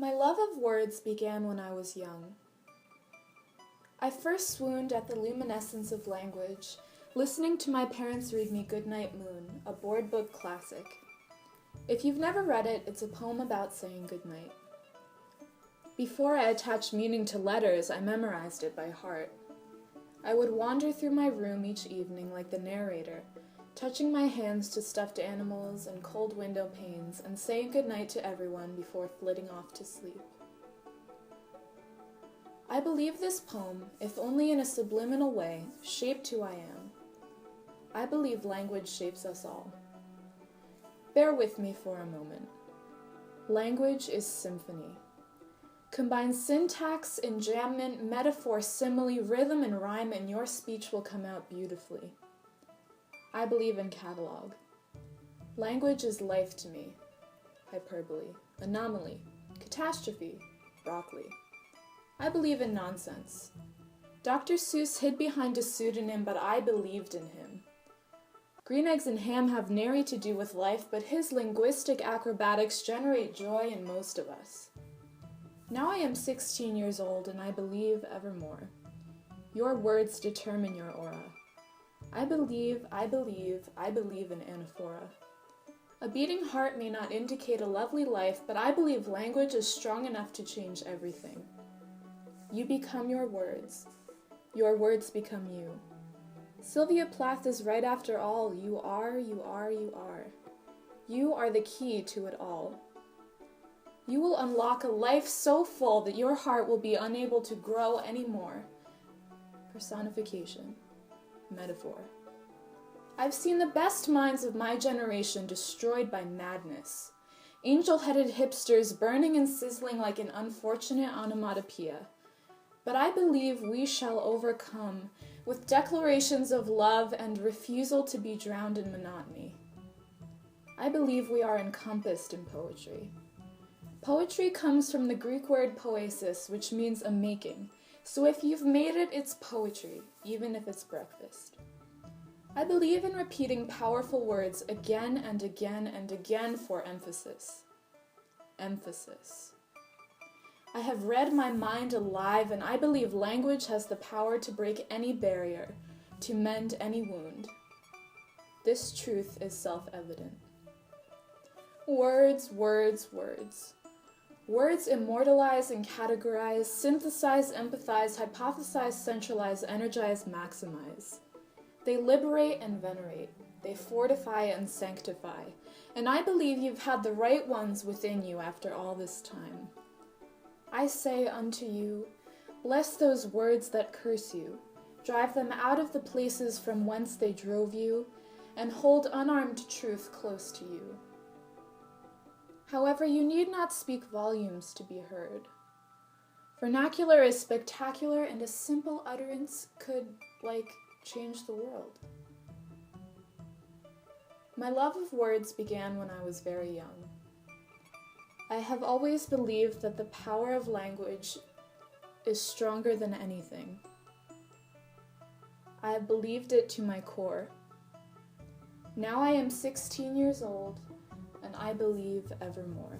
My love of words began when I was young. I first swooned at the luminescence of language, listening to my parents read me Goodnight Moon, a board book classic. If you've never read it, it's a poem about saying goodnight. Before I attached meaning to letters, I memorized it by heart. I would wander through my room each evening like the narrator, touching my hands to stuffed animals and cold window panes and saying goodnight to everyone before flitting off to sleep. I believe this poem, if only in a subliminal way, shaped who I am. I believe language shapes us all. Bear with me for a moment. Language is symphony. Combine syntax, enjambment, metaphor, simile, rhythm, and rhyme, and your speech will come out beautifully. I believe in catalog. Language is life to me. Hyperbole, anomaly, catastrophe, broccoli. I believe in nonsense. Dr. Seuss hid behind a pseudonym, but I believed in him. Green eggs and ham have nary to do with life, but his linguistic acrobatics generate joy in most of us. Now I am 16 years old, and I believe evermore. Your words determine your aura. I believe in anaphora. A beating heart may not indicate a lovely life, but I believe language is strong enough to change everything. You become your words. Your words become you. Sylvia Plath is right after all. You are. You are the key to it all. You will unlock a life so full that your heart will be unable to grow anymore. Personification. Metaphor. I've seen the best minds of my generation destroyed by madness. Angel-headed hipsters burning and sizzling like an unfortunate onomatopoeia. But I believe we shall overcome with declarations of love and refusal to be drowned in monotony. I believe we are encompassed in poetry. Poetry comes from the Greek word poesis, which means a making. So if you've made it, it's poetry, even if it's breakfast. I believe in repeating powerful words again and again and again for emphasis. Emphasis. I have read my mind alive, and I believe language has the power to break any barrier, to mend any wound. This truth is self-evident. Words, words, words. Words immortalize and categorize, synthesize, empathize, hypothesize, centralize, energize, maximize. They liberate and venerate. They fortify and sanctify. And I believe you've had the right ones within you after all this time. I say unto you, bless those words that curse you, drive them out of the places from whence they drove you, and hold unarmed truth close to you. However, you need not speak volumes to be heard. Vernacular is spectacular, and a simple utterance could, change the world. My love of words began when I was very young. I have always believed that the power of language is stronger than anything. I have believed it to my core. Now I am 16 years old, and I believe evermore.